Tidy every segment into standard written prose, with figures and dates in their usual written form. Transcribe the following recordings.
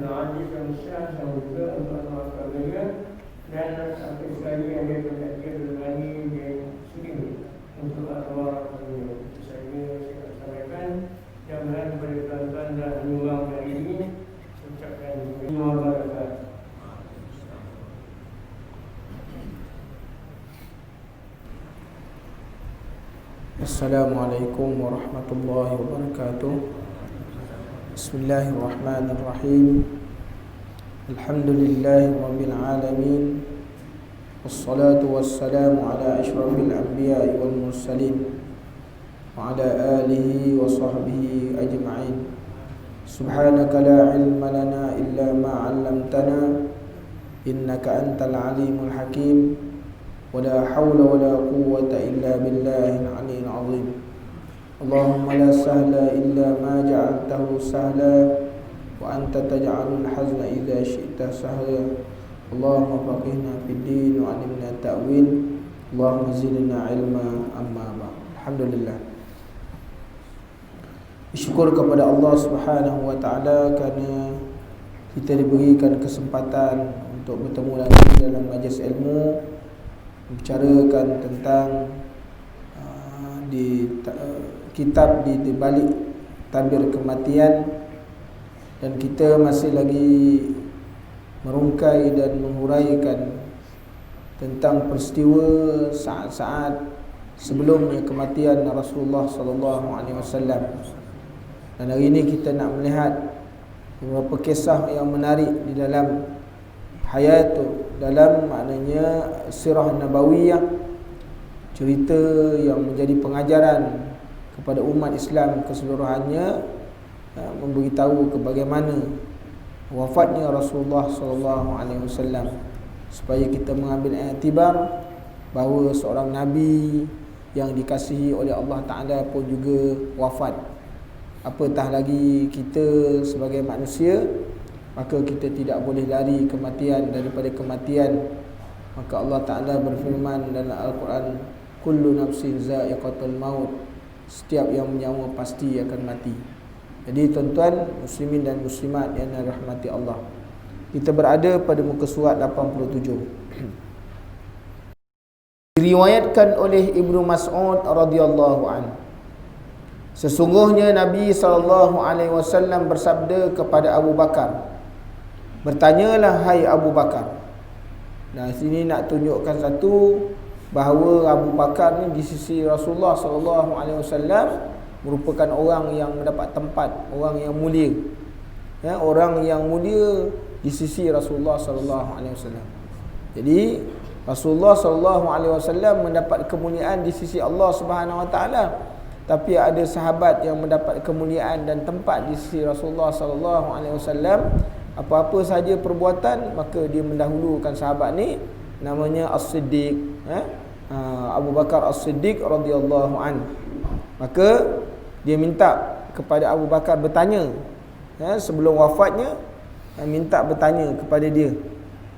Mengajikan syah juga untuk melakukannya. Dan sampai sekali yang dia berkata berlari dia sendiri untuk arwah beliau. Saya sampaikan jangan berkata dan menyumbang hari ini ucapkan terima kasih. Assalamualaikum warahmatullahi wabarakatuh. Bismillahirrahmanirrahim. Alhamdulillahi rabbil alamin. Wassalatu wassalamu ala asyrafil anbiya'i wal mursalin wa ala alihi wa sahbihi ajma'in. Subhanaka la ilma lana illa ma 'allamtana innaka antal alimul hakim. ولا حول ولا قوة إلا بالله العلي العظيم. اللهم لا سهل إلا ما جعلته سهلا وأنت تجعل الحزن إذا شئت سهلا. اللهم فقهنا في الدين وعلمنا التأويل. اللهم زدنا علما أما بعد. Alhamdulillah, bersyukur kepada Allah Subhanahu wa taala kerana kita diberikan kesempatan untuk bertemu lagi dalam majlis ilmu, membicarakan tentang kitab di balik tabir kematian, dan kita masih lagi merungkai dan menghuraikan tentang peristiwa saat-saat sebelumnya kematian Rasulullah sallallahu alaihi wasallam. Dan hari ini kita nak melihat beberapa kisah yang menarik di dalam hayat tu, dalam maknanya sirah nabawiyah, cerita yang menjadi pengajaran kepada umat Islam keseluruhannya, memberitahu bagaimana wafatnya Rasulullah sallallahu alaihi wasallam, supaya kita mengambil iktibar bahawa seorang nabi yang dikasihi oleh Allah Taala pun juga wafat. Apatah lagi kita sebagai manusia, maka kita tidak boleh lari kematian daripada kematian. Maka Allah Ta'ala berfirman dalam Al-Quran, kullu nafsin za'iqatul maut, setiap yang menyawa pasti akan mati. Jadi tuan-tuan muslimin dan muslimat yang dirahmati Allah, kita berada pada muka surat 87. Diriwayatkan oleh Ibnu Mas'ud radhiyallahu anhu, sesungguhnya Nabi SAW bersabda kepada Abu Bakar, bertanyalah hai Abu Bakar. Nah, sini nak tunjukkan satu, bahawa Abu Bakar ni di sisi Rasulullah SAW merupakan orang yang mendapat tempat, orang yang mulia, ya, orang yang mulia di sisi Rasulullah SAW. Jadi Rasulullah SAW mendapat kemuliaan di sisi Allah Subhanahu Wa Taala, tapi ada sahabat yang mendapat kemuliaan dan tempat di sisi Rasulullah SAW. Apa-apa saja perbuatan, maka dia mendahulukan sahabat ni, namanya As-Siddiq, Abu Bakar As-Siddiq radhiyallahu anhu. Maka dia minta kepada Abu Bakar bertanya, sebelum wafatnya, minta bertanya kepada dia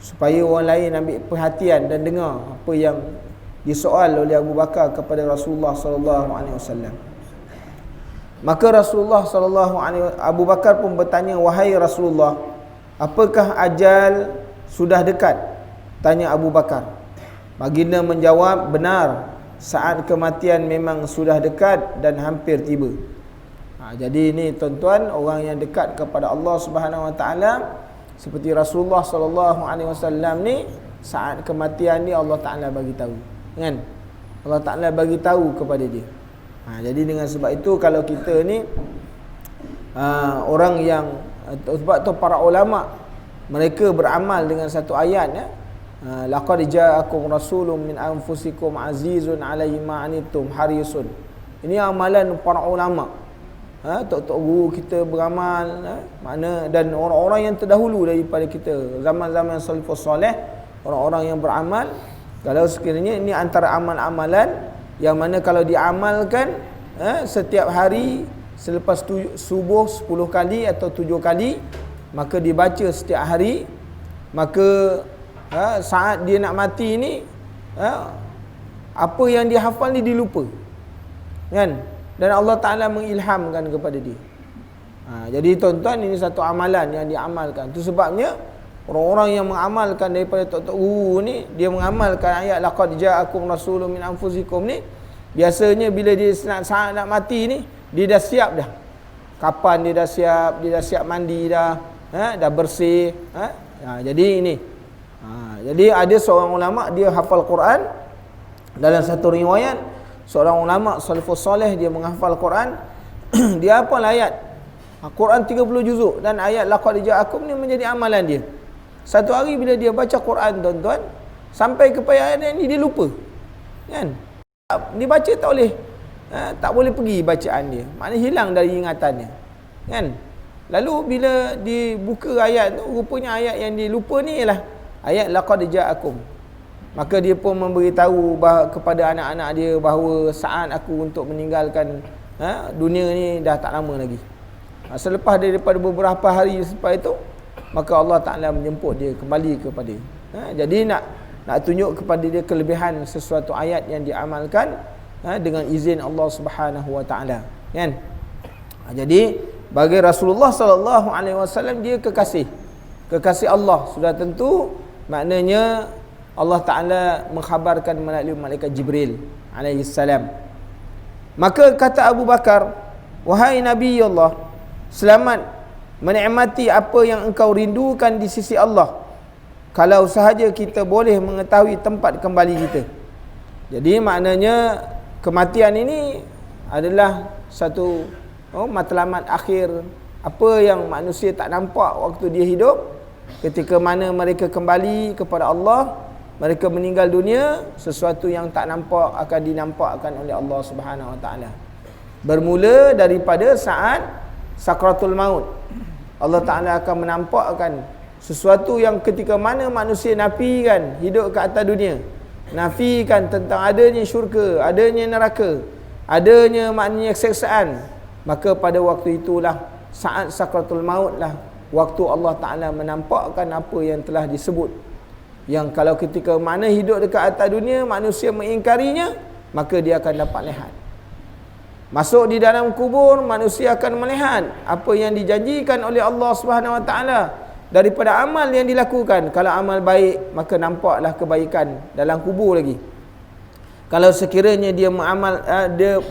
supaya orang lain ambil perhatian dan dengar apa yang disoal oleh Abu Bakar kepada Rasulullah SAW. Maka Rasulullah Abu Bakar pun bertanya, wahai Rasulullah, apakah ajal sudah dekat? Tanya Abu Bakar. Baginda menjawab, benar, saat kematian memang sudah dekat dan hampir tiba. Jadi ini tuan-tuan, orang yang dekat kepada Allah Subhanahu Wa Taala seperti Rasulullah SAW ni, saat kematian ni Allah Taala bagi tahu, kan? Allah Taala bagi tahu kepada dia. Jadi dengan sebab itu, kalau kita ni orang yang, sebab tu para ulama mereka beramal dengan satu ayat, laqad ja'akum rasulun min anfusikum azizun 'alaihi ma 'anittum harisun. Ini amalan para ulama, tok-tok guru kita beramal, mana, dan orang-orang yang terdahulu daripada kita, zaman-zaman salafus soleh, orang-orang yang beramal. Kalau sekiranya ini antara amal-amalan yang mana kalau diamalkan setiap hari selepas subuh 10 kali atau 7 kali, maka dibaca setiap hari, maka saat dia nak mati ni, apa yang dia hafal ni dilupa, kan? Dan Allah Ta'ala mengilhamkan kepada dia. Jadi tuan-tuan, ini satu amalan yang diamalkan. Itu sebabnya orang-orang yang mengamalkan daripada tok-tok guru ni, dia mengamalkan ayat laqad ja'akum rasulun min anfusikum ni, biasanya bila dia sangat nak mati ni, dia dah siap dah. Kapan dia dah siap mandi dah, dah bersih. Jadi ini. Jadi ada seorang ulama dia hafal Quran. Dalam satu riwayat, seorang ulama salafus soleh dia menghafal Quran. Dia hafal ayat Quran 30 juzuk dan ayat laqad ja'akum ni menjadi amalan dia. Satu hari bila dia baca Quran, tuan-tuan, sampai kepada ayat ni dia lupa. Kan? Dibaca tak boleh pergi bacaan dia. Maknanya hilang dari ingatannya. Kan? Lalu bila dibuka ayat tu, rupanya ayat yang dia lupa ni ialah ayat laqad ja'akum. Maka dia pun memberitahu kepada anak-anak dia bahawa saat aku untuk meninggalkan dunia ni dah tak lama lagi. Selepas daripada beberapa hari selepas itu, maka Allah Ta'ala menjemput dia kembali kepada jadi nak tunjuk kepada dia kelebihan sesuatu ayat yang diamalkan dengan izin Allah Subhanahu Wa Ta'ala, kan? Jadi bagi Rasulullah sallallahu alaihi wasallam, dia kekasih Allah. Sudah tentu maknanya Allah Ta'ala mengkhabarkan melalui malaikat Jibril alaihi salam. Maka kata Abu Bakar, wahai Nabi Allah, selamat menikmati apa yang engkau rindukan di sisi Allah, kalau sahaja kita boleh mengetahui tempat kembali kita. Jadi maknanya kematian ini adalah satu matlamat akhir. Apa yang manusia tak nampak waktu dia hidup, ketika mana mereka kembali kepada Allah, mereka meninggal dunia, sesuatu yang tak nampak akan dinampakkan oleh Allah Subhanahu Wa Ta'ala. Bermula daripada saat sakratul maut, Allah Ta'ala akan menampakkan sesuatu yang ketika mana manusia nafikan hidup ke atas dunia, nafikan tentang adanya syurga, adanya neraka, adanya maknanya siksaan, maka pada waktu itulah, saat sakratul maut lah, waktu Allah Ta'ala menampakkan apa yang telah disebut. Yang kalau ketika mana hidup dekat atas dunia, manusia mengingkarinya, maka dia akan dapat lihat. Masuk di dalam kubur, manusia akan melihat apa yang dijanjikan oleh Allah Subhanahu Wa Ta'ala daripada amal yang dilakukan. Kalau amal baik, maka nampaklah kebaikan dalam kubur lagi. Kalau sekiranya dia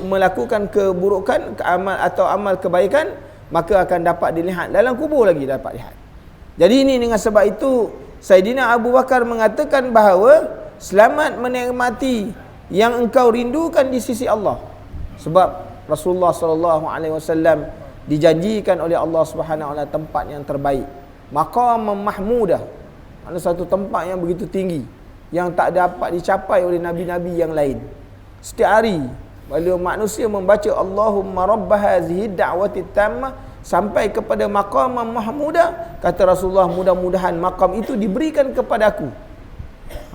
melakukan keburukan, amal kebaikan, maka akan dapat dilihat dalam kubur lagi, dapat lihat. Jadi ini dengan sebab itu Saidina Abu Bakar mengatakan bahawa selamat menikmati yang engkau rindukan di sisi Allah. Sebab Rasulullah SAW dijanjikan oleh Allah Subhanahu Wa Taala tempat yang terbaik, maqam mahmudah, ada satu tempat yang begitu tinggi yang tak dapat dicapai oleh nabi-nabi yang lain. Setiap hari bila manusia membaca Allahumma rabb hazihi da'wati tammah sampai kepada maqam mahmudah, kata Rasulullah, mudah-mudahan maqam itu diberikan kepada aku.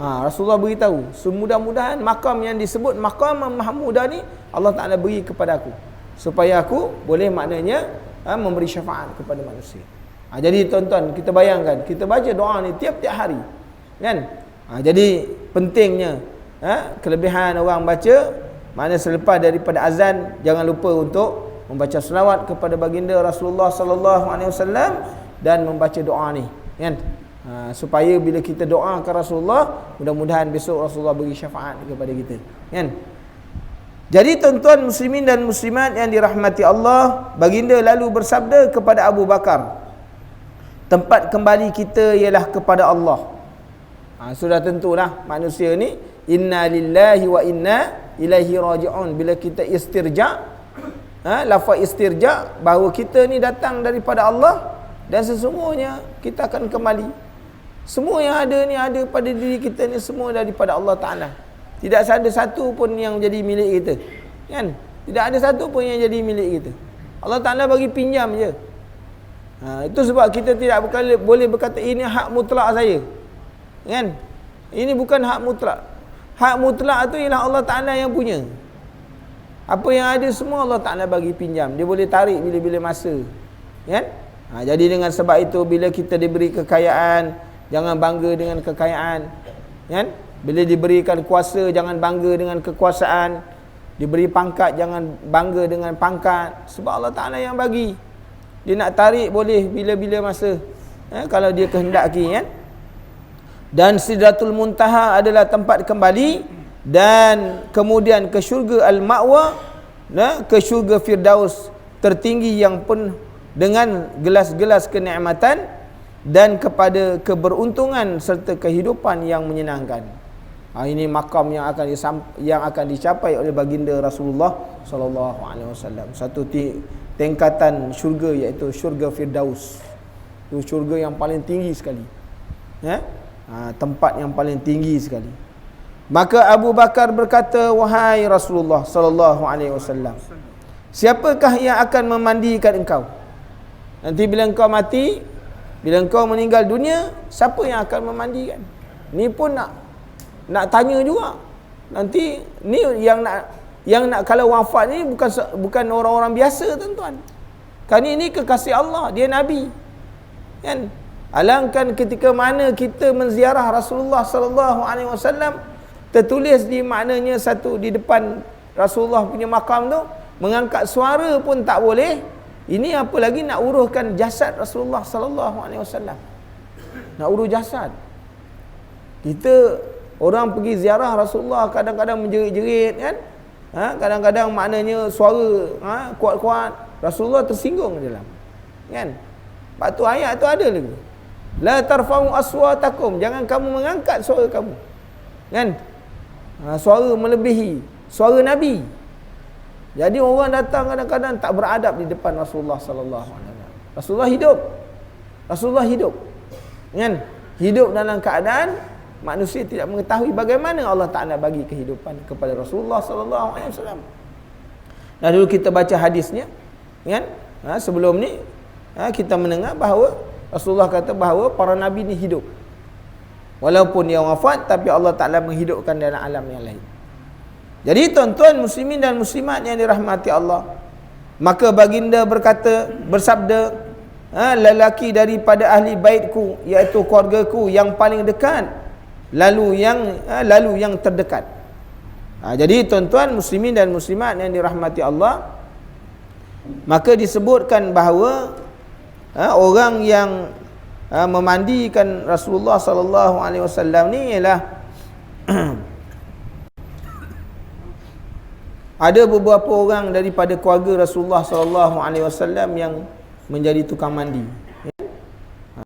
Rasulullah beritahu, semudah-mudahan maqam yang disebut maqam mahmudah ni Allah Ta'ala beri kepada aku, supaya aku boleh maknanya memberi syafaat kepada manusia. Jadi tuan-tuan, kita bayangkan, kita baca doa ni tiap-tiap hari, kan? Jadi pentingnya kelebihan orang baca, maknanya selepas daripada azan, jangan lupa untuk membaca selawat kepada baginda Rasulullah sallallahu alaihi wasallam dan membaca doa ni, kan? Supaya bila kita doa ke Rasulullah, mudah-mudahan besok Rasulullah beri syafaat kepada kita, kan? Jadi tuan-tuan muslimin dan muslimat yang dirahmati Allah, baginda lalu bersabda kepada Abu Bakar, tempat kembali kita ialah kepada Allah. Sudah tentulah manusia ni inna lillahi wa inna ilaihi raji'un. Bila kita istirja, lafaz istirja, bahawa kita ni datang daripada Allah dan sesungguhnya kita akan kembali. Semua yang ada ni, ada pada diri kita ni, semua daripada Allah Ta'ala. Tidak ada satu pun yang jadi milik kita, kan? Tidak ada satu pun yang jadi milik kita. Allah Ta'ala bagi pinjam je. Itu sebab kita tidak boleh berkata ini hak mutlak saya, kan? Ini bukan hak mutlak. Hak mutlak tu ialah Allah Ta'ala yang punya. Apa yang ada semua Allah Ta'ala bagi pinjam. Dia boleh tarik bila-bila masa, kan? Jadi dengan sebab itu, bila kita diberi kekayaan, jangan bangga dengan kekayaan, kan? Bila diberikan kuasa, jangan bangga dengan kekuasaan. Diberi pangkat, jangan bangga dengan pangkat. Sebab Allah Ta'ala yang bagi. Dia nak tarik boleh bila-bila masa, kalau dia kehendaki, kan. Dan Sidratul Muntaha adalah tempat kembali, dan kemudian ke syurga Al-Ma'wa, ke syurga Firdaus tertinggi yang penuh dengan gelas-gelas kenikmatan dan kepada keberuntungan serta kehidupan yang menyenangkan. Ini makam yang akan dicapai oleh baginda Rasulullah sallallahu alaihi wasallam. Satu tingkatan syurga, iaitu syurga Firdaus. Itu syurga yang paling tinggi sekali. Tempat yang paling tinggi sekali. Maka Abu Bakar berkata, "Wahai Rasulullah sallallahu alaihi wasallam, siapakah yang akan memandikan engkau? Nanti bila engkau mati, bila engkau meninggal dunia, siapa yang akan memandikan?" Ni pun nak tanya juga. Nanti ni yang nak kalau wafat ni bukan orang-orang biasa, tuan-tuan. Kan ini kekasih Allah, dia nabi. Kan? Alangkan ketika mana kita menziarah Rasulullah sallallahu alaihi wasallam, tertulis di maknanya satu di depan Rasulullah punya makam tu, mengangkat suara pun tak boleh. Ini apa lagi nak uruhkan jasad Rasulullah sallallahu alaihi wasallam. Nak uruh jasad. Kita orang pergi ziarah Rasulullah kadang-kadang menjerit-jerit, kan? Kadang-kadang maknanya suara kuat-kuat, Rasulullah tersinggung dalam. Kan? Sebab tu ayat tu ada lagi. La tarfa'u aswatakum, jangan kamu mengangkat suara kamu. Kan? Suara melebihi suara Nabi. Jadi orang datang kadang-kadang tak beradab di depan Rasulullah sallallahu alaihi wasallam. Rasulullah hidup. Rasulullah hidup. Kan? Hidup dalam keadaan manusia tidak mengetahui bagaimana Allah Taala bagi kehidupan kepada Rasulullah sallallahu alaihi wasallam. Nah, dulu kita baca hadisnya, kan? Sebelum ni kita mendengar bahawa Rasulullah kata bahawa para nabi ni hidup. Walaupun dia wafat, tapi Allah Taala menghidupkan dalam alam yang lain. Jadi tuan-tuan muslimin dan muslimat yang dirahmati Allah, maka baginda bersabda, lelaki daripada ahli baitku, iaitu keluargaku yang paling dekat, lalu yang terdekat. Jadi tuan-tuan muslimin dan muslimat yang dirahmati Allah, maka disebutkan bahawa orang yang memandikan Rasulullah sallallahu alaihi wasallam ni ialah ada beberapa orang daripada keluarga Rasulullah sallallahu alaihi wasallam yang menjadi tukang mandi.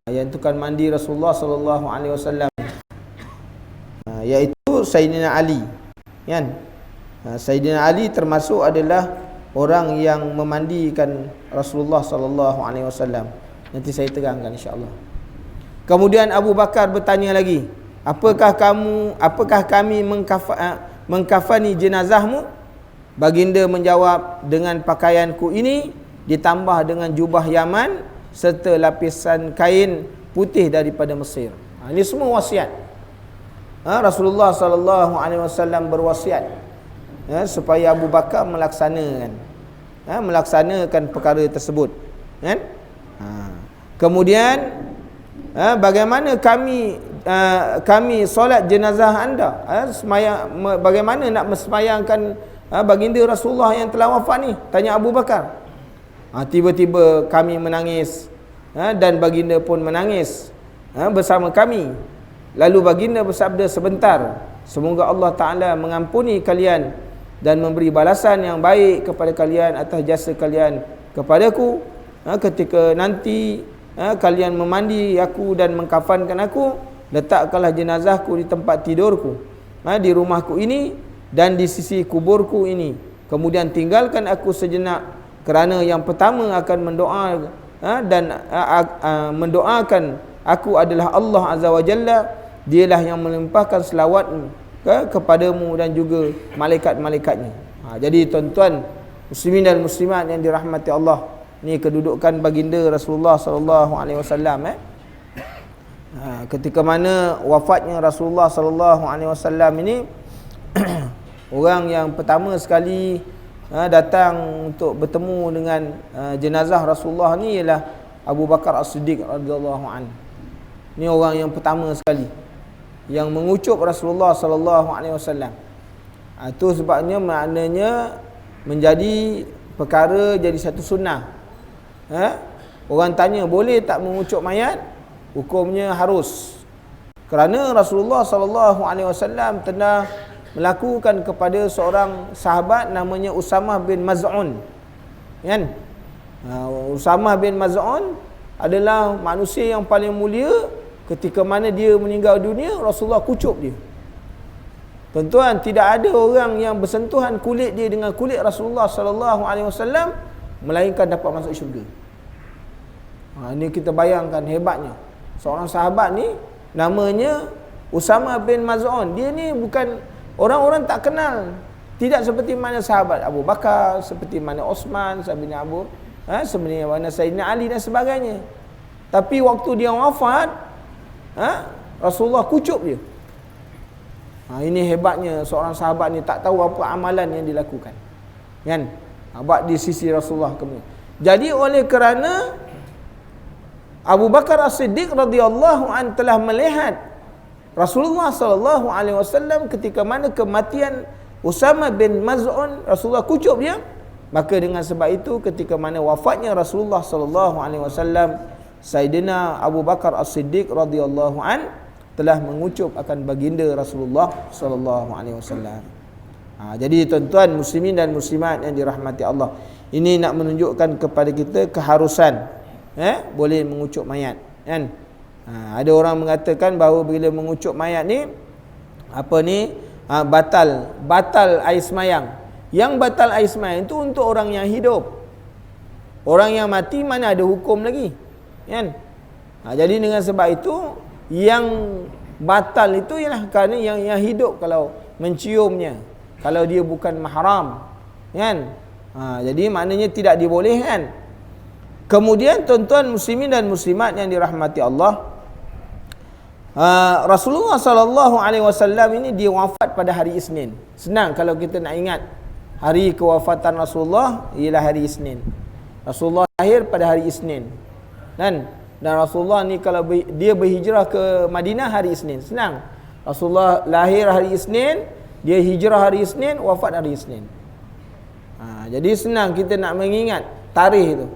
Yang tukang mandi Rasulullah sallallahu alaihi wasallam, iaitu Sayyidina Ali. Kan? Sayyidina Ali termasuk adalah orang yang memandikan Rasulullah sallallahu alaihi wasallam. Nanti saya terangkan insya-Allah. Kemudian Abu Bakar bertanya lagi, apakah kami mengkafani jenazahmu? Baginda menjawab, dengan pakaianku ini ditambah dengan jubah Yaman serta lapisan kain putih daripada Mesir. Ini semua wasiat. Rasulullah sallallahu alaihi wasallam berwasiat supaya Abu Bakar melaksanakan perkara tersebut. Kan? Kemudian bagaimana kami solat jenazah anda? Bagaimana nak sembahyangkan baginda Rasulullah yang telah wafat ni? Tanya Abu Bakar. Tiba-tiba kami menangis, dan baginda pun menangis bersama kami. Lalu baginda bersabda, sebentar, semoga Allah Ta'ala mengampuni kalian dan memberi balasan yang baik kepada kalian atas jasa kalian kepadaku ketika nanti kalian memandi aku dan mengkafankan aku. Letakkanlah jenazahku di tempat tidurku, di rumahku ini dan di sisi kuburku ini. Kemudian tinggalkan aku sejenak, kerana yang pertama akan mendoakan aku adalah Allah Azza wa Jalla. Dialah yang melimpahkan selawat kepadamu dan juga malaikat-malaikatnya. Jadi tuan-tuan muslimin dan muslimat yang dirahmati Allah, ni kedudukan baginda Rasulullah sallallahu alaihi wasallam. Ketika mana wafatnya Rasulullah sallallahu alaihi wasallam ini, orang yang pertama sekali datang untuk bertemu dengan jenazah Rasulullah ni ialah Abu Bakar As-Siddiq radhiyallahu anhu. Ni orang yang pertama sekali yang mengucup Rasulullah sallallahu alaihi wasallam. Itu sebabnya maknanya menjadi perkara, jadi satu sunnah. Orang tanya boleh tak mengucuk mayat? Hukumnya harus. Kerana Rasulullah SAW telah melakukan kepada seorang sahabat namanya Usamah bin Maz'un. Kan? Usamah bin Maz'un adalah manusia yang paling mulia. Ketika mana dia meninggal dunia, Rasulullah kucup dia. Tuan-tuan, tidak ada orang yang bersentuhan kulit dia dengan kulit Rasulullah SAW melainkan dapat masuk syurga. Ini kita bayangkan hebatnya. Seorang sahabat ni namanya Usamah bin Maz'un. Dia ni bukan orang-orang tak kenal. Tidak seperti mana sahabat Abu Bakar, seperti mana Osman, seperti mana Sayyidina Ali dan sebagainya. Tapi waktu dia wafat, Rasulullah kucup dia. Ini hebatnya seorang sahabat ni, tak tahu apa amalan yang dilakukan. Kan? Buat di sisi Rasulullah kemudian. Jadi oleh kerana Abu Bakar As-Siddiq radhiyallahu an telah melihat Rasulullah sallallahu alaihi wasallam ketika mana kematian Usamah bin Maz'un, Rasulullah kucup dia. Maka dengan sebab itu ketika mana wafatnya Rasulullah sallallahu alaihi wasallam, Sayyidina Abu Bakar As-Siddiq radhiyallahu an telah mengucup akan baginda Rasulullah sallallahu alaihi wasallam. Jadi tuan-tuan muslimin dan muslimat yang dirahmati Allah, ini nak menunjukkan kepada kita keharusan boleh mengucup mayat, kan? Ada orang mengatakan bahawa bila mengucup mayat ni batal air semayang. Yang batal air semayang itu untuk orang yang hidup. Orang yang mati mana ada hukum lagi, kan? Jadi dengan sebab itu yang batal itu ialah kerana yang hidup kalau menciumnya, kalau dia bukan mahram, kan? Jadi maknanya tidak dibolehkan. Kemudian tuan-tuan muslimin dan muslimat yang dirahmati Allah, Rasulullah sallallahu alaihi wasallam ini dia wafat pada hari Isnin. Senang kalau kita nak ingat hari kewafatan Rasulullah ialah hari Isnin. Rasulullah lahir pada hari Isnin. Dan Rasulullah ni kalau dia berhijrah ke Madinah hari Isnin, senang. Rasulullah lahir hari Isnin, dia hijrah hari Isnin, wafat hari Isnin. Jadi senang kita nak mengingat tarikh itu.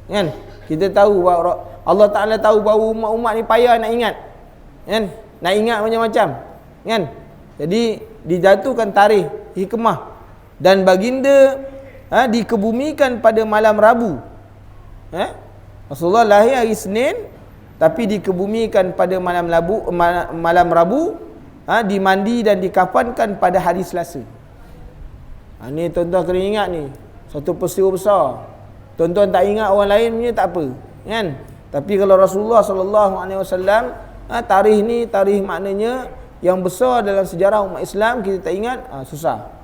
Kan? Kita tahu bahawa Allah Ta'ala tahu bahawa umat-umat ni payah nak ingat. Kan? Nak ingat macam-macam. Kan? Jadi dijatuhkan tarikh hikmah. Dan baginda dikebumikan pada malam Rabu. Rasulullah lahir hari Senin tapi dikebumikan pada malam Rabu, dimandi dan dikafankan pada hari Selasa. Ni tuan-tuan kena ingat ni, satu peristiwa besar. Tuan-tuan tak ingat orang lain punya tak apa, kan? Tapi kalau Rasulullah sallallahu alaihi wasallam, tarikh ni tarikh maknanya yang besar dalam sejarah umat Islam, kita tak ingat, susah.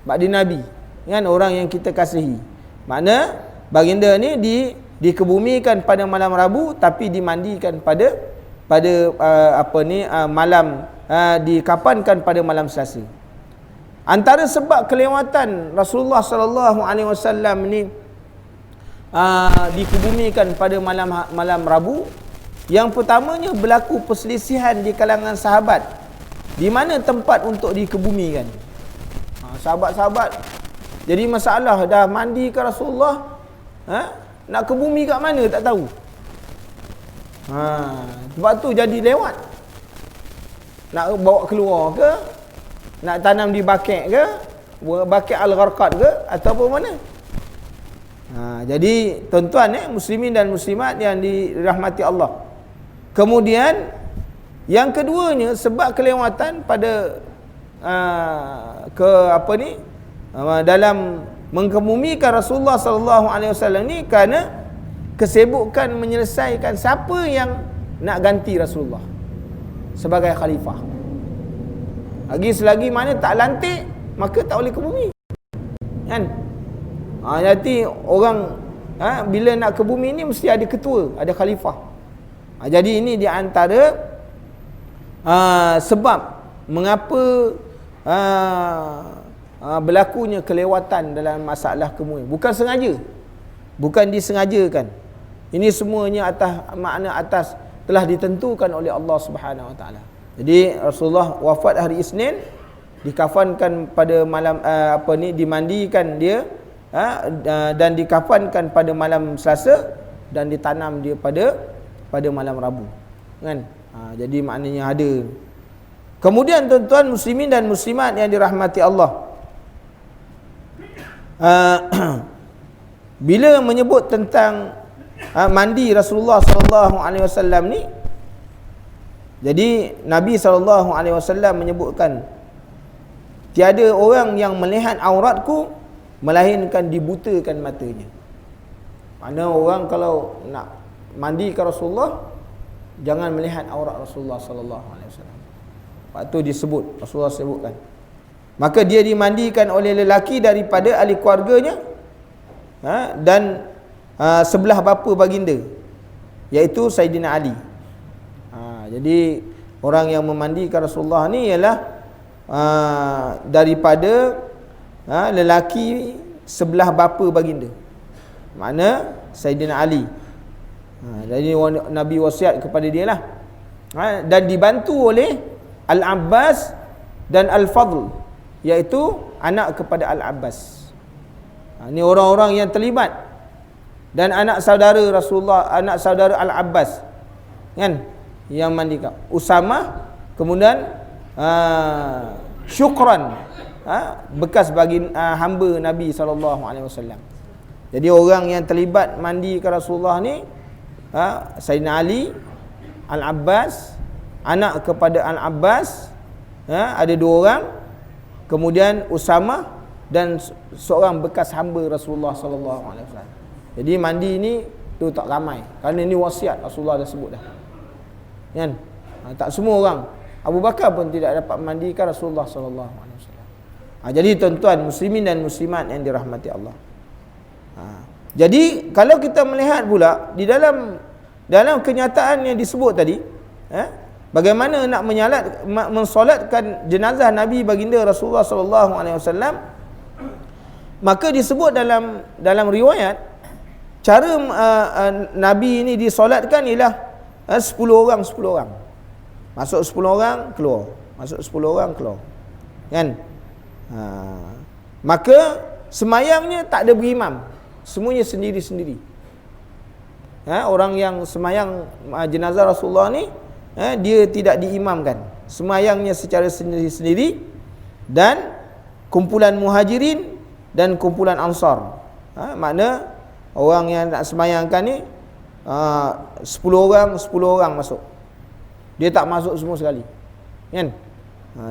Sebab dia Nabi, kan, orang yang kita kasihi. Makna baginda ni dikebumikan pada malam Rabu tapi dimandikan pada malam dikafankan pada malam Selasa. Antara sebab kelewatan Rasulullah sallallahu alaihi wasallam ni dikebumikan pada malam Rabu, yang pertamanya berlaku perselisihan di kalangan sahabat di mana tempat untuk dikebumikan. Sahabat-sahabat jadi masalah, dah mandi ke Rasulullah, nak kebumi kat mana tak tahu. Sebab tu jadi lewat. Nak bawa keluar ke, nak tanam di baket ke, baket al-gharqad ke, ataupun mana. Jadi tuan-tuan muslimin dan muslimat yang dirahmati Allah. Kemudian yang keduanya sebab kelewatan pada dalam mengkebumikan Rasulullah sallallahu alaihi wasallam ni kerana kesibukan menyelesaikan siapa yang nak ganti Rasulullah sebagai khalifah. Lagi selagi mana tak lantik, maka tak boleh ke bumi, kan? Nanti orang bila nak ke bumi ni mesti ada ketua, ada khalifah. Jadi ini di antara sebab mengapa berlakunya kelewatan dalam masalah kemudian. Bukan sengaja, bukan disengajakan. Ini semuanya atas telah ditentukan oleh Allah Subhanahu Wa Taala. Jadi Rasulullah wafat hari Isnin, dikafankan pada malam dimandikan dia dan dikafankan pada malam Selasa. dan ditanam dia pada malam Rabu, kan? Jadi maknanya ada. Kemudian tuan-tuan muslimin dan muslimat yang dirahmati Allah, bila menyebut tentang mandi Rasulullah sallallahu alaihi wasallam ni, jadi Nabi sallallahu alaihi wasallam menyebutkan, tiada orang yang melihat auratku melainkan dibutakan matanya. Mana orang kalau nak mandi ke Rasulullah, jangan melihat aurat Rasulullah sallallahu alaihi wasallam. Waktu disebut, Rasulullah sebutkan, maka dia dimandikan oleh lelaki daripada ahli keluarganya, dan sebelah bapa baginda, iaitu Sayyidina Ali. Jadi orang yang memandikan Rasulullah ni ialah daripada lelaki sebelah bapa baginda, makna Sayyidina Ali. Jadi Nabi wasiat kepada dia lah, dan dibantu oleh Al-Abbas dan Al-Fadl, iaitu anak kepada Al-Abbas. Ini orang-orang yang terlibat, dan anak saudara Rasulullah, anak saudara Al-Abbas, kan, yang mandikan Usamah, kemudian Syukran, bekas bagi hamba Nabi SAW. Jadi orang yang terlibat mandi ke Rasulullah ni, Sayyidina Ali, Al-Abbas, anak kepada Al-Abbas, ada 2 orang, kemudian Usamah, dan seorang bekas hamba Rasulullah SAW. Jadi mandi ni tu tak ramai, kerana ni wasiat Rasulullah dah sebut dah, kan? Tak semua orang. Abu Bakar pun tidak dapat mandikan Rasulullah SAW. Jadi tuan-tuan muslimin dan muslimat yang dirahmati Allah, jadi kalau kita melihat pula di dalam kenyataan yang disebut tadi, bagaimana nak mensolatkan jenazah Nabi baginda Rasulullah SAW, maka disebut dalam riwayat, cara Nabi ini disolatkan ialah 10 orang. Masuk 10 orang, keluar. Masuk 10 orang, keluar, kan? Maka semayangnya tak ada berimam, semuanya sendiri-sendiri. Orang yang semayang jenazah Rasulullah ni, dia tidak diimamkan, semayangnya secara sendiri-sendiri, dan kumpulan muhajirin dan kumpulan ansar. Makna orang yang nak semayangkan ni 10 orang masuk, dia tak masuk semua sekali, kan?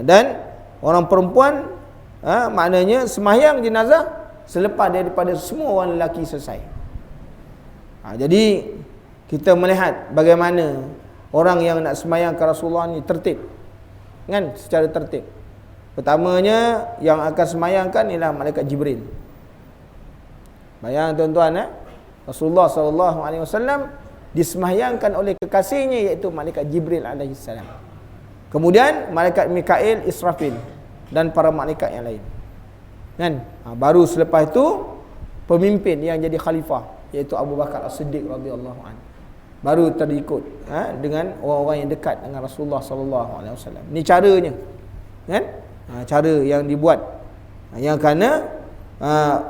Dan orang perempuan, maknanya semayang jenazah selepas daripada semua orang lelaki selesai. Jadi kita melihat bagaimana orang yang nak semayang ke Rasulullah ni tertib, kan? Secara tertib. Pertamanya yang akan semayangkan ialah malaikat Jibril. Bayang tuan-tuan, Rasulullah SAW disemayangkan oleh kekasihnya, iaitu malaikat Jibril alaihissalam. Kemudian malaikat Mikail, Israfil, dan para malaikat yang lain, kan? Baru selepas itu pemimpin yang jadi khalifah, iaitu Abu Bakar As-Siddiq radhiyallahu anhu, baru terikut dengan orang-orang yang dekat dengan Rasulullah SAW. Ini caranya, kan? Cara yang dibuat, yang kerana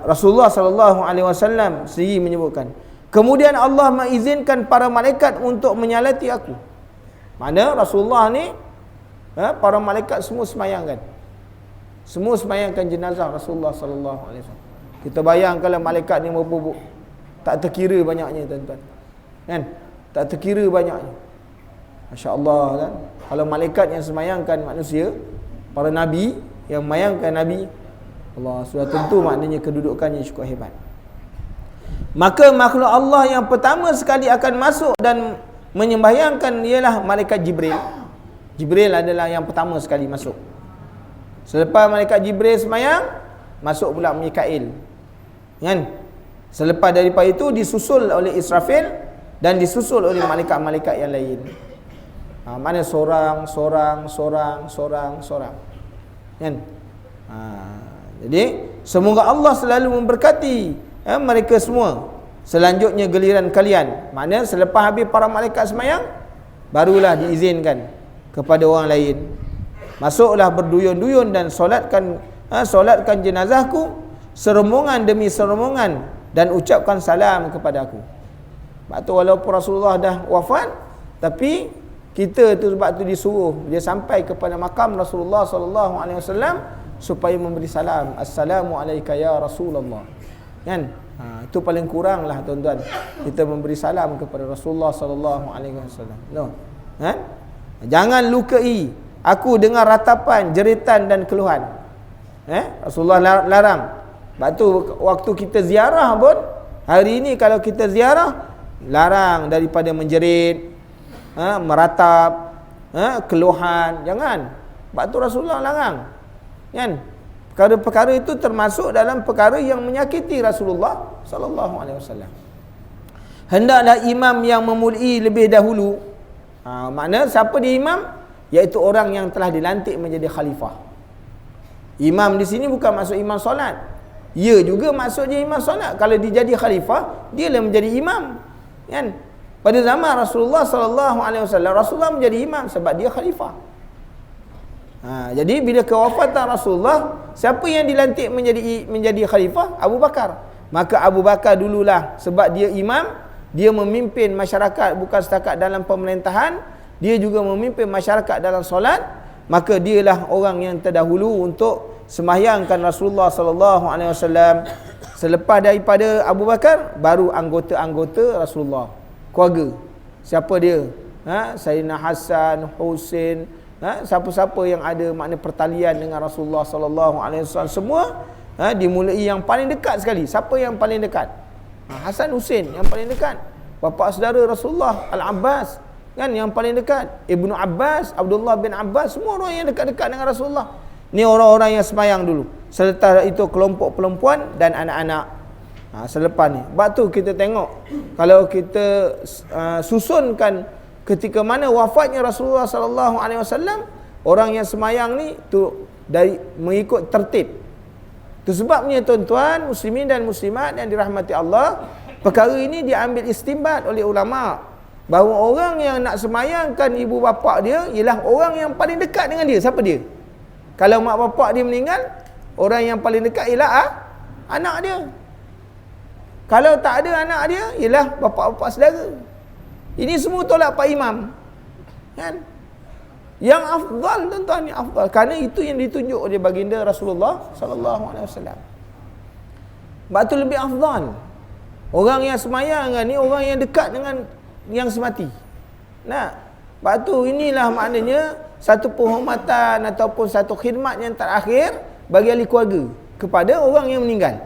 Rasulullah SAW sendiri menyebutkan, kemudian Allah mengizinkan para malaikat untuk menyalati aku. Mana Rasulullah ni, para malaikat semua semayangkan, semua semayangkan jenazah Rasulullah SAW. Kita bayangkanlah malaikat ni berapa, tak terkira banyaknya tuan-tuan, kan? Tak terkira banyaknya. Masya Allah, kan? Kalau malaikat yang semayangkan manusia, para nabi yang memayangkan Nabi, Allah, sudah tentu maknanya kedudukannya cukup hebat. Maka makhluk Allah yang pertama sekali akan masuk dan menyembahyangkan ialah malaikat Jibril. Jibril adalah yang pertama sekali masuk. Selepas malaikat Jibril semayang, masuk pula Mikail, kan? Selepas daripada itu disusul oleh Israfil dan disusul oleh malaikat-malaikat yang lain. Mana seorang, kan? Jadi semoga Allah selalu memberkati mereka semua. Selanjutnya giliran kalian. Maknanya selepas habis para malaikat semayang, barulah diizinkan kepada orang lain, masuklah berduyun-duyun dan solatkan jenazahku serombongan demi serombongan, dan ucapkan salam kepada aku. Sebab tu walaupun Rasulullah dah wafat, tapi kita tu sebab tu disuruh dia sampai kepada makam Rasulullah sallallahu alaihi wasallam supaya memberi salam, assalamu alayka ya Rasulullah. Kan? Itu paling kurang lah tuan-tuan, kita memberi salam kepada Rasulullah sallallahu alaihi wasallam. No. Kan? Jangan lukai aku dengan ratapan, jeritan dan keluhan. Rasulullah larang. Sebab tu waktu kita ziarah pun, hari ini kalau kita ziarah, larang daripada menjerit, meratap, keluhan. Jangan. Sebab tu Rasulullah larang. Kan? Perkara-perkara itu termasuk dalam perkara yang menyakiti Rasulullah sallallahu alaihi wasallam. Hendaklah imam yang memulai lebih dahulu. Makna siapa dia imam? Iaitu orang yang telah dilantik menjadi khalifah. Imam di sini bukan maksud imam solat. Ya juga maksudnya imam solat. Kalau dia jadi khalifah, dia lah menjadi imam. Kan? Pada zaman Rasulullah sallallahu alaihi wasallam, Rasulullah menjadi imam sebab dia khalifah. Jadi bila kewafatan Rasulullah, siapa yang dilantik menjadi khalifah? Abu Bakar. Maka Abu Bakar dululah, sebab dia imam, dia memimpin masyarakat bukan setakat dalam pemerintahan, dia juga memimpin masyarakat dalam solat. Maka dialah orang yang terdahulu untuk sembahyangkan Rasulullah sallallahu alaihi wasallam. Selepas daripada Abu Bakar, baru anggota-anggota Rasulullah, keluarga. Siapa dia? Sayyidina Hasan, Husain, siapa-siapa yang ada makna pertalian dengan Rasulullah sallallahu alaihi wasallam, semua dimulai yang paling dekat sekali. Siapa yang paling dekat? Hasan, Husain yang paling dekat. Bapa saudara Rasulullah, Al-Abbas, kan, yang paling dekat. Ibnu Abbas, Abdullah bin Abbas, semua orang yang dekat-dekat dengan Rasulullah. Ni orang-orang yang sembahyang dulu. Selepas itu kelompok perempuan dan anak-anak. Selepas ni, sebab tu kita tengok, kalau kita susunkan ketika mana wafatnya Rasulullah sallallahu alaihi wasallam, orang yang sembahyang ni tu dari mengikut tertib. Itu sebabnya tuan-tuan muslimin dan muslimat yang dirahmati Allah, perkara ini diambil istinbat oleh ulama bahawa orang yang nak sembahyangkan ibu bapa dia ialah orang yang paling dekat dengan dia. Siapa dia? Kalau mak bapak dia meninggal, orang yang paling dekat ialah anak dia. Kalau tak ada anak dia, ialah bapa-bapa saudara. Ini semua tolak Pak Imam. Kan? Yang afdal tuan-tuan, yang afdal. Kerana itu yang ditunjuk oleh baginda Rasulullah sallallahu alaihi wasallam. Sebab tu lebih afdal. Orang yang sembahyang ni orang yang dekat dengan yang semati. Nah, sebab tu inilah maknanya satu penghormatan ataupun satu khidmat yang terakhir bagi ahli keluarga kepada orang yang meninggal.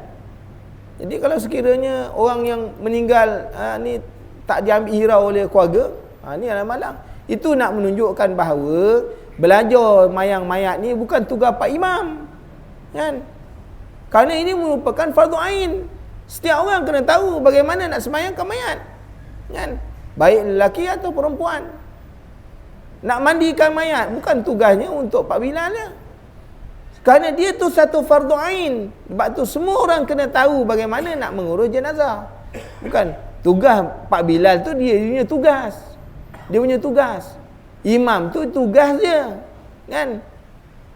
Jadi kalau sekiranya orang yang meninggal ni tak diambil hirau oleh keluarga, ni adalah malang. Itu nak menunjukkan bahawa belajar mayang-mayat ni bukan tugas Pak Imam. Kan? Kerana ini merupakan fardu ain. Setiap orang kena tahu bagaimana nak sembahyangkan mayat. Kan? Baik lelaki atau perempuan. Nak mandikan mayat bukan tugasnya untuk Pak Bilal dia. Kerana dia tu satu fardu ain. Sebab tu semua orang kena tahu bagaimana nak mengurus jenazah. Bukan tugas Pak Bilal tu dia punya tugas. Dia punya tugas. Imam tu tugas dia. Kan?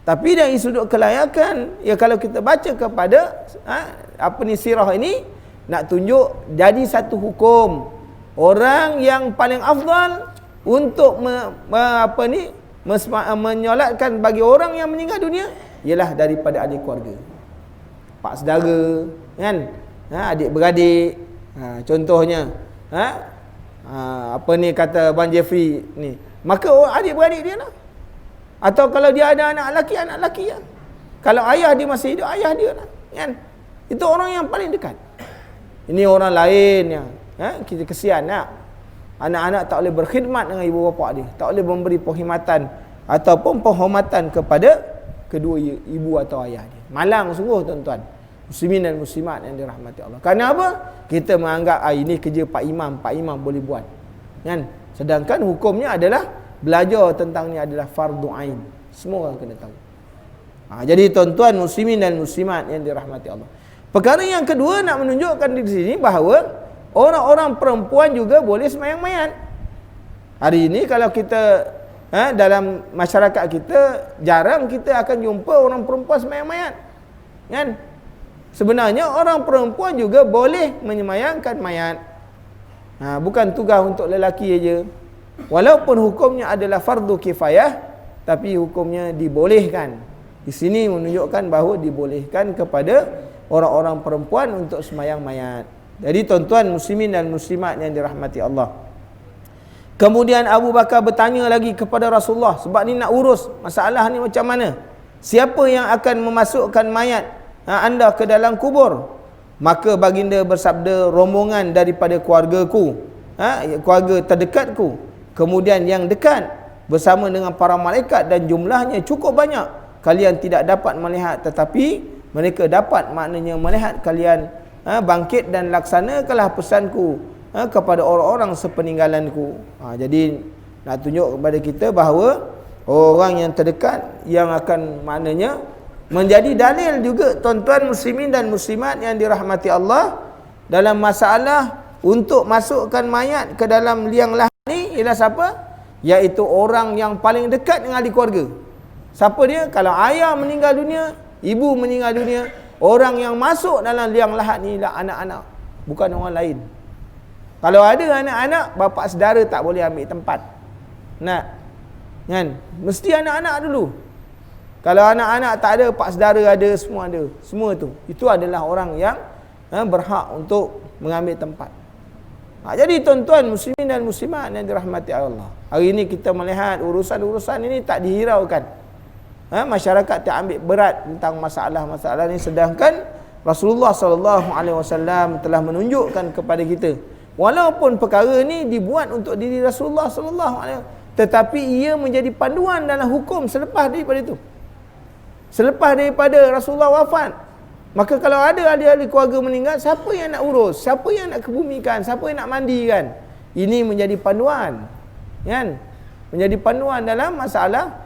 Tapi dari sudut kelayakan, ya kalau kita baca kepada sirah ini nak tunjuk jadi satu hukum. Orang yang paling afdal untuk menyolatkan bagi orang yang meninggal dunia ialah daripada ahli keluarga. Pak saudara, kan? Adik-beradik. Contohnya, kata Abang Jeffrey ni. Maka adik-beradik dia lah. Atau kalau dia ada anak lelaki lah. Kalau ayah dia masih hidup, ayah dia lah. Kan? Itu orang yang paling dekat. Ini orang lain yang kita kesian nak. Anak-anak tak boleh berkhidmat dengan ibu bapa dia. Tak boleh memberi penghormatan ataupun penghormatan kepada kedua ibu atau ayah dia. Malang sungguh tuan-tuan. Muslimin dan muslimat yang dirahmati Allah. Kerana apa? Kita menganggap ini kerja Pak Imam boleh buat. Kan? Sedangkan hukumnya adalah belajar tentang ni adalah fardu ain. Semua orang kena tahu. Jadi tuan-tuan muslimin dan muslimat yang dirahmati Allah. Perkara yang kedua nak menunjukkan di sini bahawa orang-orang perempuan juga boleh sembahyang mayat. Hari ini kalau kita dalam masyarakat kita jarang kita akan jumpa orang perempuan sembahyang mayat. Kan? Sebenarnya orang perempuan juga boleh menyemayangkan mayat. Bukan tugas untuk lelaki aja. Walaupun hukumnya adalah fardu kifayah, tapi hukumnya dibolehkan. Di sini menunjukkan bahawa dibolehkan kepada orang-orang perempuan untuk sembahyang mayat. Jadi tuan-tuan muslimin dan muslimat yang dirahmati Allah. Kemudian Abu Bakar bertanya lagi kepada Rasulullah, sebab ni nak urus masalah ni macam mana? Siapa yang akan memasukkan mayat anda ke dalam kubur? Maka baginda bersabda, rombongan daripada keluargaku, keluarga terdekatku, kemudian yang dekat bersama dengan para malaikat, dan jumlahnya cukup banyak. Kalian tidak dapat melihat, tetapi mereka dapat, maknanya melihat kalian bangkit dan laksanakanlah pesanku kepada orang-orang sepeninggalanku. Jadi nak tunjuk kepada kita bahawa orang yang terdekat yang akan maknanya menjadi dalil juga tuan-tuan muslimin dan muslimat yang dirahmati Allah dalam masalah untuk masukkan mayat ke dalam liang lahat ni ialah siapa? Iaitu orang yang paling dekat dengan ahli keluarga. Siapa dia? Kalau ayah meninggal dunia, ibu meninggal dunia, orang yang masuk dalam liang lahat ni ialah anak-anak, bukan orang lain. Kalau ada anak-anak, bapa saudara tak boleh ambil tempat. Kan? Mesti anak-anak dulu. Kalau anak-anak tak ada, pak saudara ada, semua ada. Semua tu. Itu adalah orang yang berhak untuk mengambil tempat. Jadi tuan-tuan muslimin dan muslimat yang dirahmati Allah, hari ini kita melihat urusan-urusan ini tak dihiraukan. Masyarakat tak ambil berat tentang masalah-masalah ini, sedangkan Rasulullah SAW telah menunjukkan kepada kita, walaupun perkara ini dibuat untuk diri Rasulullah SAW, tetapi ia menjadi panduan dalam hukum selepas daripada itu. Selepas daripada Rasulullah wafat, maka kalau ada ahli-ahli keluarga meninggal, siapa yang nak urus? Siapa yang nak kebumikan? Siapa yang nak mandikan? Ini menjadi panduan, kan? Menjadi panduan dalam masalah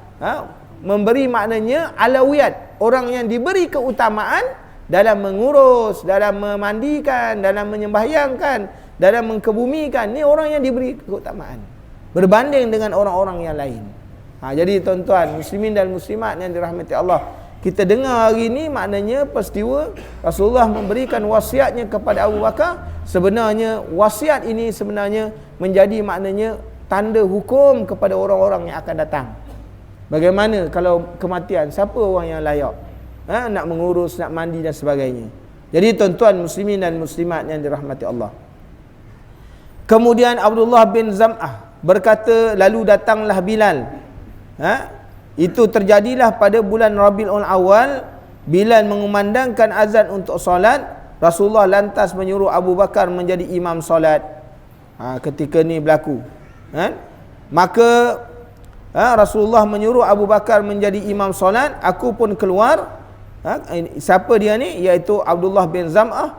memberi maknanya alawiyat, orang yang diberi keutamaan dalam mengurus, dalam memandikan, dalam menyembahyangkan, dalam mengkebumikan. Ni orang yang diberi keutamaan berbanding dengan orang-orang yang lain. Jadi tuan-tuan muslimin dan muslimat yang dirahmati Allah, kita dengar hari ini maknanya peristiwa Rasulullah memberikan wasiatnya kepada Abu Bakar. Sebenarnya wasiat ini sebenarnya menjadi maknanya tanda hukum kepada orang-orang yang akan datang. Bagaimana kalau kematian, siapa orang yang layak nak mengurus, nak mandi dan sebagainya. Jadi tuan-tuan muslimin dan muslimat yang dirahmati Allah. Kemudian Abdullah bin Zam'ah berkata, lalu datanglah Bilal. Itu terjadilah pada bulan Rabiul Awal. Bilal mengumandangkan azan untuk solat. Rasulullah lantas menyuruh Abu Bakar menjadi imam solat. Ketika ni berlaku, maka Rasulullah menyuruh Abu Bakar menjadi imam solat. Aku pun keluar. Siapa dia ni? Iaitu Abdullah bin Zam'ah,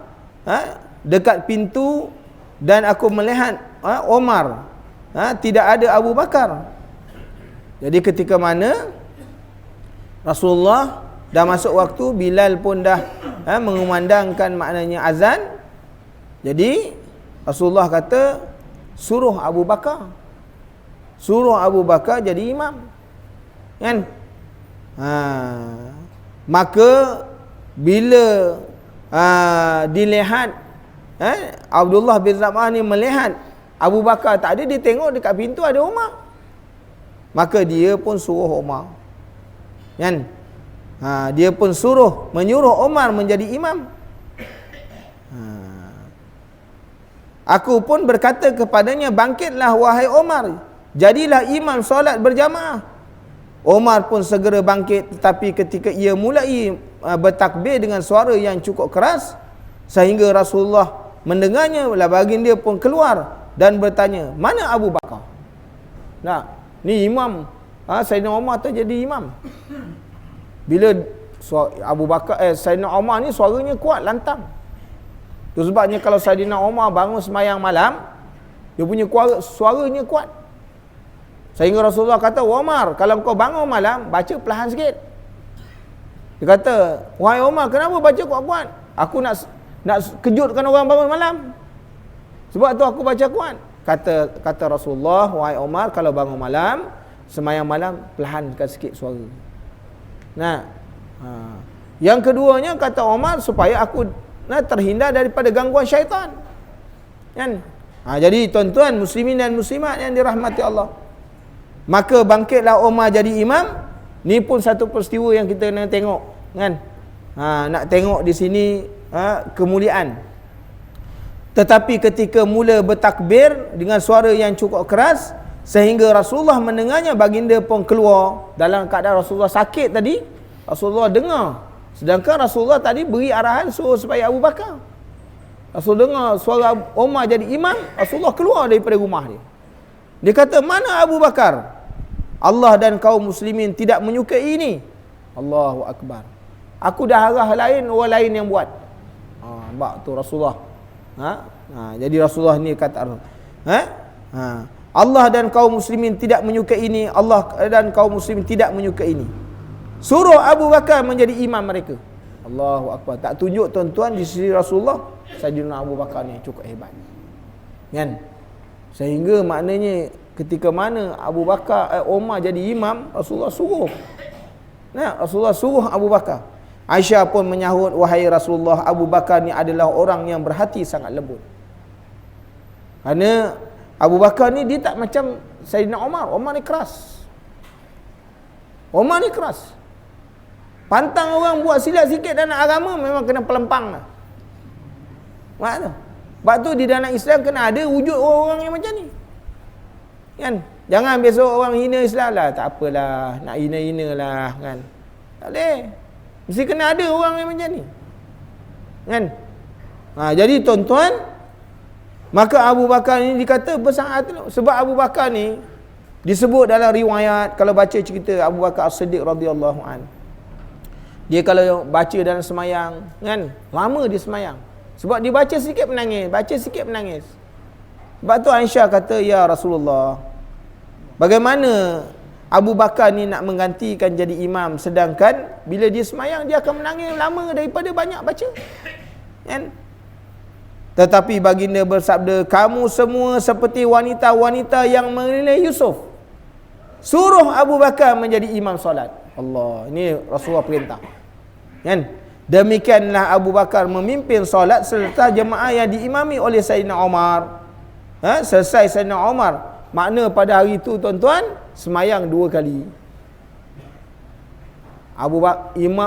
dekat pintu, dan aku melihat Omar, tidak ada Abu Bakar. Jadi ketika mana Rasulullah dah masuk waktu, Bilal pun dah mengumandangkan maknanya azan. Jadi Rasulullah kata, suruh Abu Bakar, suruh Abu Bakar jadi imam, kan? Maka bila dilihat, Abdullah bin Zam'ah ni melihat Abu Bakar tak ada, dia tengok dekat pintu ada Umar. Maka dia pun suruh Umar, kan? Dia pun menyuruh Umar menjadi imam. Aku pun berkata kepadanya, bangkitlah wahai Umar, jadilah imam solat berjamaah. Umar pun segera bangkit, tetapi ketika ia mulai bertakbir dengan suara yang cukup keras sehingga Rasulullah mendengarnya, baginda pun keluar dan bertanya, mana Abu Bakar? Ni imam, Sayyidina Umar tu jadi imam. Bila Abu Bakar, Sayyidina Umar ni suaranya kuat, lantang. Itu sebabnya kalau Sayyidina Umar bangun sembahyang malam, dia punya suaranya kuat. Sehingga Rasulullah kata, Umar, kalau kau bangun malam, baca perlahan sikit. Dia kata, wahai Umar, kenapa baca kuat-kuat? Aku nak kejutkan orang bangun malam, sebab tu aku baca kuat. Kata Rasulullah, wahai Umar, kalau bangun malam, sembahyang malam, perlahankan sikit suara. Yang keduanya, kata Umar, supaya aku terhindar daripada gangguan syaitan, kan? Jadi tuan-tuan muslimin dan muslimat yang dirahmati Allah, maka bangkitlah Umar jadi imam. Ni pun satu peristiwa yang kita nak tengok, kan? Nak tengok di sini kemuliaan. Tetapi ketika mula bertakbir dengan suara yang cukup keras sehingga Rasulullah mendengarnya, baginda pun keluar. Dalam keadaan Rasulullah sakit tadi, Rasulullah dengar. Sedangkan Rasulullah tadi beri arahan suruh supaya Abu Bakar. Rasul dengar suara Umar jadi imam, Rasulullah keluar daripada rumah dia. Dia kata, mana Abu Bakar? Allah dan kaum muslimin tidak menyukai ini. Allahu Akbar. Aku dah arah lain, orang lain yang buat. Nampak tu Rasulullah. Jadi Rasulullah ni kata Allah dan kaum muslimin tidak menyukai ini. Allah dan kaum muslimin tidak menyukai ini. Suruh Abu Bakar menjadi imam mereka. Allahu Akbar. Tak tunjuk tuan-tuan di sisi Rasulullah, Sayyidina Abu Bakar ni cukup hebat. Kan? Sehingga maknanya ketika mana Abu Bakar Umar jadi imam, Rasulullah suruh. Rasulullah suruh Abu Bakar. Aisyah pun menyahut, wahai Rasulullah, Abu Bakar ni adalah orang yang berhati sangat lembut. Kerana Abu Bakar ni dia tak macam Sayyidina Umar. Umar ni keras. Umar ni keras. Pantang orang buat silap sikit dalam agama memang kena pelempang lah. Maksud tu? Sebab tu di dalam Islam kena ada wujud orang-orang yang macam ni. Kan? Jangan besok orang hina Islam lah. Tak apalah, nak hina-hina lah, kan? Tak boleh. Mesti kena ada orang yang macam ni. Kan? Jadi tuan-tuan, maka Abu Bakar ni dikata bersangat. Sebab Abu Bakar ni disebut dalam riwayat, kalau baca cerita Abu Bakar As-Siddiq radhiyallahu an. Dia kalau baca dalam semayang, kan? Lama dia semayang. Sebab dia baca sikit menangis, baca sikit menangis. Sebab tu Aisyah kata, ya Rasulullah, bagaimana Abu Bakar ni nak menggantikan jadi imam, sedangkan bila dia semayang dia akan menangis lama daripada banyak baca, kan? Tetapi baginda bersabda, kamu semua seperti wanita-wanita yang menilai Yusuf. Suruh Abu Bakar menjadi imam solat. Allah, ini Rasulullah perintah, kan? Demikianlah Abu Bakar memimpin solat serta jemaah yang diimami oleh Sayyidina Umar. Selesai Sayyidina Umar, makna pada hari itu tuan-tuan semayang 2 kali.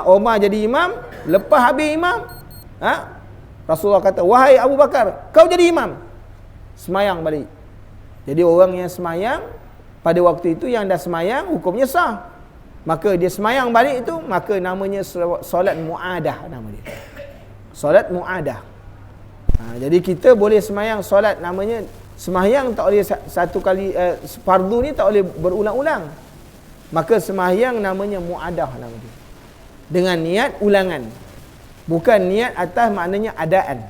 Umar jadi imam, lepas habis imam, Rasulullah kata, wahai Abu Bakar, kau jadi imam. Semayang balik. Jadi orang yang semayang pada waktu itu, yang dah semayang, hukumnya sah. Maka dia semayang balik itu, maka namanya solat mu'adah nama dia. Solat mu'adah. Jadi kita boleh semayang solat, namanya semayang tak boleh satu kali, fardu ni tak boleh berulang-ulang. Maka semayang namanya mu'adah nama dia. Dengan niat ulangan. Bukan niat atas maknanya adaan.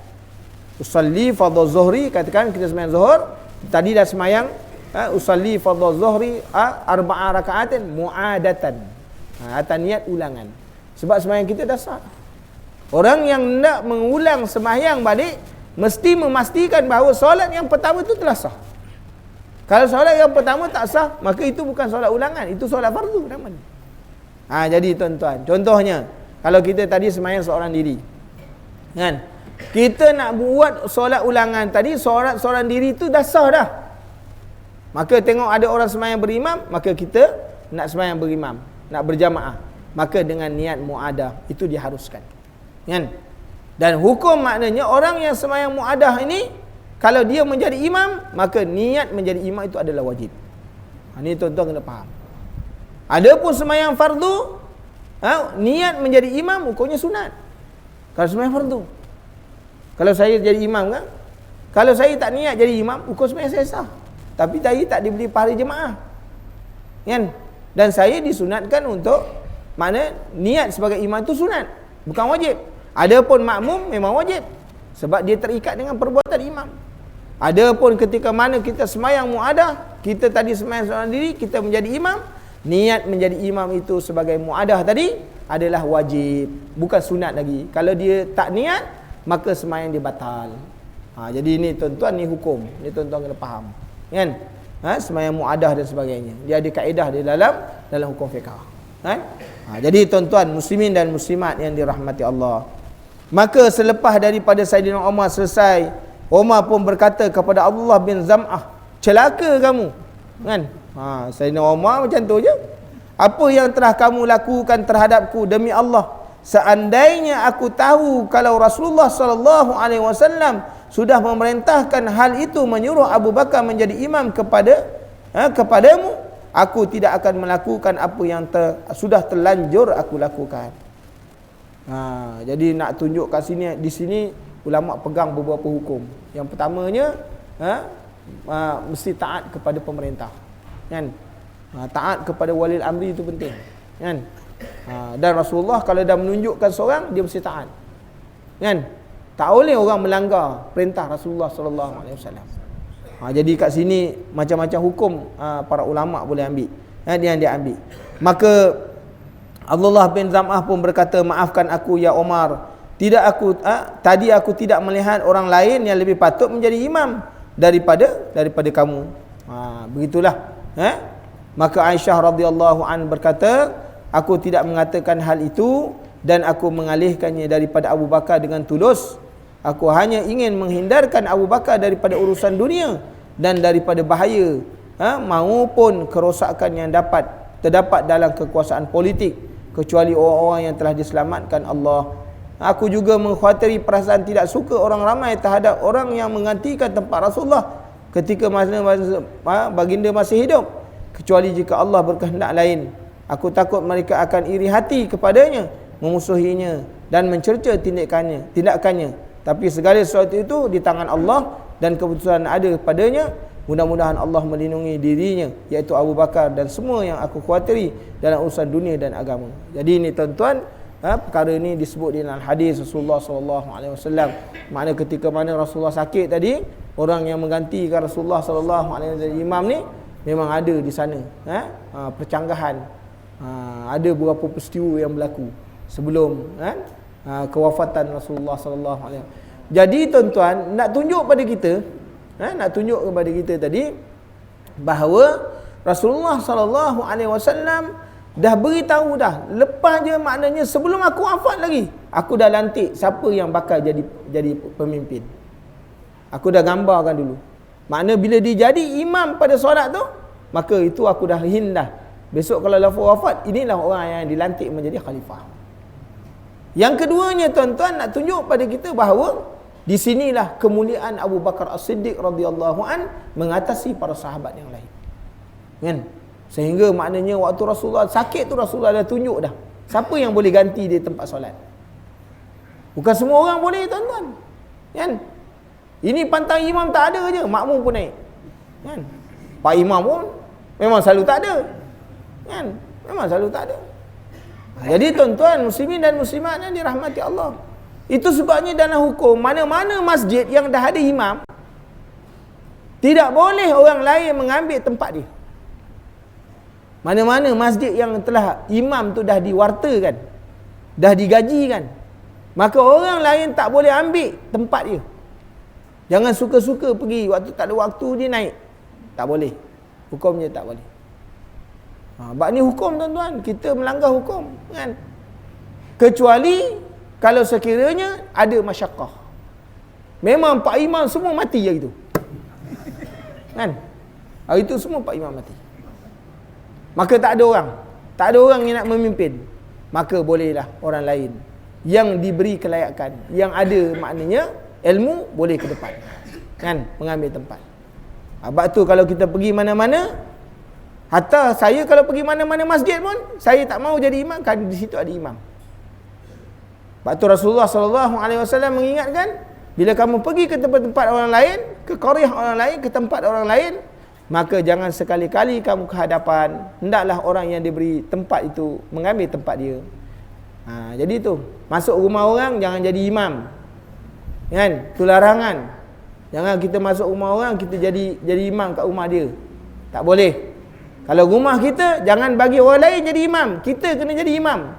Usalli fardhu zuhri, katakan kita semayang zuhur, tadi dah semayang usalli fardhu zuhri 4 rakaatin mu'adatan. Atas niat ulangan. Sebab semayang kita dah sah. Orang yang hendak mengulang semayang balik mesti memastikan bahawa solat yang pertama itu telah sah. Kalau solat yang pertama tak sah, maka itu bukan solat ulangan, itu solat fardu namanya. Jadi tuan-tuan, contohnya kalau kita tadi semayang seorang diri, kan? Kita nak buat solat ulangan tadi, solat seorang diri itu dah sah dah. Maka tengok ada orang semayang berimam, maka kita nak semayang berimam, nak berjamaah. Maka dengan niat mu'adah itu diharuskan, kan? Dan hukum maknanya orang yang semayang mu'adah ini, kalau dia menjadi imam, maka niat menjadi imam itu adalah wajib. Ini tuan-tuan kena faham. Adapun semayang fardu, niat menjadi imam hukumnya sunat. Kalau semayang fardu, kalau saya jadi imam, kan? Kalau saya tak niat jadi imam, hukum semayang saya sah. Tapi saya tak diberi pahala jemaah, kan? Dan saya disunatkan untuk, mana niat sebagai imam itu sunat, bukan wajib. Adapun makmum memang wajib, sebab dia terikat dengan perbuatan imam. Adapun ketika mana kita semayang mu'adah, kita tadi semayang seorang diri, kita menjadi imam, niat menjadi imam itu sebagai mu'adah tadi adalah wajib, bukan sunat lagi. Kalau dia tak niat, maka semayang dia batal. Jadi ini tuan-tuan, ni hukum. Ni tuan-tuan kena faham, kan? Semayang mu'adah dan sebagainya, dia ada kaedah di dalam hukum fiqh, kan? Jadi tuan-tuan muslimin dan muslimat yang dirahmati Allah, maka selepas daripada Sayyidina Umar selesai Umar pun berkata kepada Abdullah bin Zam'ah, celaka kamu. Kan? Sayyidina Umar macam tu je. Apa yang telah kamu lakukan terhadapku, demi Allah, seandainya aku tahu kalau Rasulullah sallallahu alaihi wasallam sudah memerintahkan hal itu, menyuruh Abu Bakar menjadi imam kepadamu, aku tidak akan melakukan apa yang sudah terlanjur aku lakukan. Jadi nak tunjuk kat sini, di sini ulama pegang beberapa hukum. Yang pertamanya, mesti taat kepada pemerintah, kan? Taat kepada walil amri itu penting, kan? Dan Rasulullah kalau dah menunjukkan seorang, dia mesti taat, kan? Tak boleh orang melanggar perintah Rasulullah sallallahu alaihi wasallam. Jadi kat sini macam-macam hukum para ulama boleh ambil, yang dia ambil. Maka Abdullah bin Zam'ah pun berkata, maafkan aku ya Umar, tadi aku tidak melihat orang lain yang lebih patut menjadi imam daripada kamu. Begitulah. Maka Aisyah radhiyallahu an berkata, aku tidak mengatakan hal itu dan aku mengalihkannya daripada Abu Bakar dengan tulus. Aku hanya ingin menghindarkan Abu Bakar daripada urusan dunia dan daripada bahaya maupun kerosakan yang terdapat dalam kekuasaan politik, kecuali orang-orang yang telah diselamatkan Allah. Aku juga mengkhawatiri perasaan tidak suka orang ramai terhadap orang yang menggantikan tempat Rasulullah ketika baginda masih hidup, kecuali jika Allah berkehendak lain. Aku takut mereka akan iri hati kepadanya, memusuhinya dan mencerca tindakannya. Tapi segala sesuatu itu di tangan Allah dan keputusan ada padanya. Mudah-mudahan Allah melindungi dirinya, iaitu Abu Bakar, dan semua yang aku khawatiri dalam urusan dunia dan agama. Jadi ini tuan-tuan, perkara ini disebut di dalam hadis Rasulullah SAW. Makna ketika mana Rasulullah sakit tadi, orang yang menggantikan Rasulullah SAW imam ni memang ada di sana. Percanggahan, ada beberapa peristiwa yang berlaku sebelum kewafatan Rasulullah SAW. Jadi tuan-tuan, nak tunjuk kepada kita tadi bahawa Rasulullah SAW dah beritahu dah, lepas je, maknanya sebelum aku wafat lagi, aku dah lantik siapa yang bakal jadi pemimpin. Aku dah gambarkan dulu. Makna bila dia jadi imam pada solat tu, maka itu aku dah dah. Besok kalau lafaz wafat, inilah orang yang dilantik menjadi khalifah. Yang keduanya tuan-tuan, nak tunjuk pada kita bahawa di sinilah kemuliaan Abu Bakar As-Siddiq radhiyallahu an mengatasi para sahabat yang lain. Kan? Sehingga maknanya waktu Rasulullah sakit tu, Rasulullah dah tunjuk dah siapa yang boleh ganti di tempat solat. Bukan semua orang boleh tuan-tuan. Kan? Ini pantang imam tak ada je, makmum pun naik. Kan? Pak imam pun memang selalu tak ada. Kan? Memang selalu tak ada. Jadi tuan-tuan muslimin dan muslimat yang dirahmati Allah, itu sebabnya dalam hukum, mana-mana masjid yang dah ada imam, tidak boleh orang lain mengambil tempat dia. Mana-mana masjid yang telah imam tu dah diwartakan, dah digajikan, maka orang lain tak boleh ambil tempat dia. Jangan suka-suka pergi waktu tak ada waktu dia naik. Tak boleh. Hukumnya tak boleh. Sebab ni hukum tuan-tuan, kita melanggar hukum, kan? Kecuali kalau sekiranya ada masyakkah. Memang pak imam semua mati hari tu. Kan? Hari tu semua pak imam mati. Maka tak ada orang yang nak memimpin. Maka bolehlah orang lain yang diberi kelayakan, yang ada maknanya ilmu, boleh ke depan. Kan? Mengambil tempat. Sebab tu kalau kita pergi mana-mana, hatta saya kalau pergi mana-mana masjid pun, saya tak mau jadi imam kerana di situ ada imam. Sebab tu Rasulullah SAW mengingatkan, bila kamu pergi ke tempat-tempat orang lain, ke qaryah orang lain, ke tempat orang lain, maka jangan sekali-kali kamu ke hadapan. Hendaklah orang yang diberi tempat itu mengambil tempat dia. Jadi tu, masuk rumah orang jangan jadi imam. Kan? Itu larangan. Jangan kita masuk rumah orang, kita jadi imam kat rumah dia. Tak boleh. Kalau rumah kita, jangan bagi orang lain jadi imam. Kita kena jadi imam.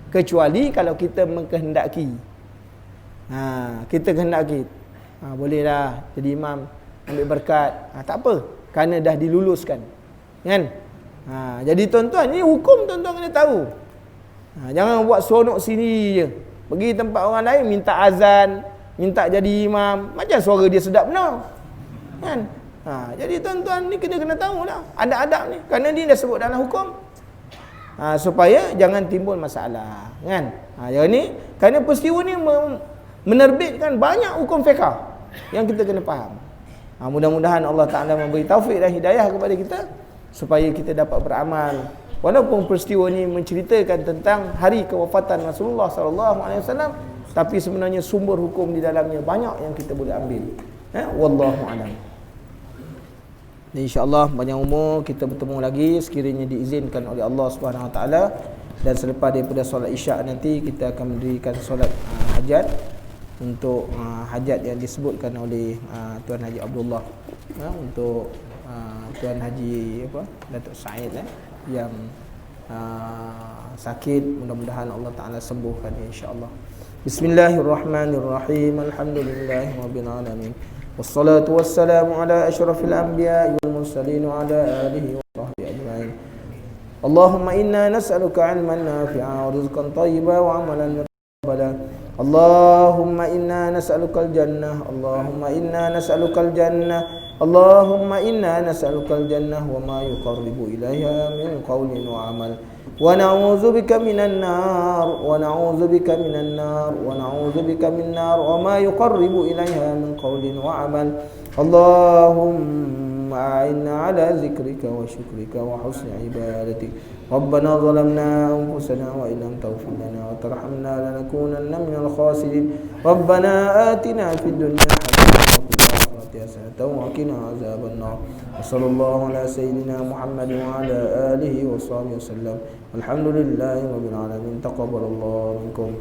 Kecuali kalau kita mengkehendaki. Kita kehendaki. Bolehlah jadi imam, ambil berkat. Tak apa. Kerana dah diluluskan. Kan? Jadi tuan-tuan, ini hukum tuan-tuan kena tahu. Jangan buat seronok sini je. Pergi tempat orang lain, minta azan. minta jadi imam, macam suara dia sedap benar. Kan? Jadi tuan-tuan ni kena tahulah adab-adab ni, kerana dia dah sebut dalam hukum. Supaya jangan timbul masalah, kan? Yang ni kerana peristiwa ni menerbitkan banyak hukum fiqh yang kita kena faham. Mudah-mudahan Allah Taala memberi taufik dan hidayah kepada kita supaya kita dapat beramal. Walaupun peristiwa ni menceritakan tentang hari kewafatan Rasulullah SAW, tapi sebenarnya sumber hukum di dalamnya banyak yang kita boleh ambil. Wallahu a'lam. Dan insya-Allah panjang umur kita bertemu lagi sekiranya diizinkan oleh Allah Subhanahu Wa Taala, dan selepas daripada solat Isyak nanti kita akan mendirikan solat hajat untuk hajat yang disebutkan oleh Tuan Haji Abdullah, untuk Tuan Haji Datuk Said yang sakit, mudah-mudahan Allah Taala sembuhkan dia insya-Allah. Bismillahirrahmanirrahim. Alhamdulillahirabbil alamin. Wassalatu wassalamu ala asyrafil anbiya'i wal mursalin wa ala alihi wa sahbihi ajma'in. Allahumma inna nas'aluka 'ilman nafi'an wa rizqan thayyiban wa 'amalan mutaqabbalan. Allahumma inna nas'alukal jannah. Allahumma inna nas'alukal jannah. Allahumma inna nas'alukal jannah wa ma yuqarribu ilaiha min qawlin wa 'amal. Wa na'udzubika minan nar, wa na'udzubika minan nar, wa na'udzubika min nar wa ma yuqarribu ilaiha min qawlin wa 'amal. Allahumma a'inna 'ala zikrika wa syukrika wa husni ibadatik. Rabbana zalamna anfusana wa illam taghfir lana wa tarhamna lanakunanna minal khasirin. Rabbana atina fid dunya hasanatan wa qina azaban nar. Wassallallahu ala sayyidina Muhammad wa ala alihi wa sahbihi wasallam. Alhamdulillahirabbil alamin. Taqabbalallahu minkum.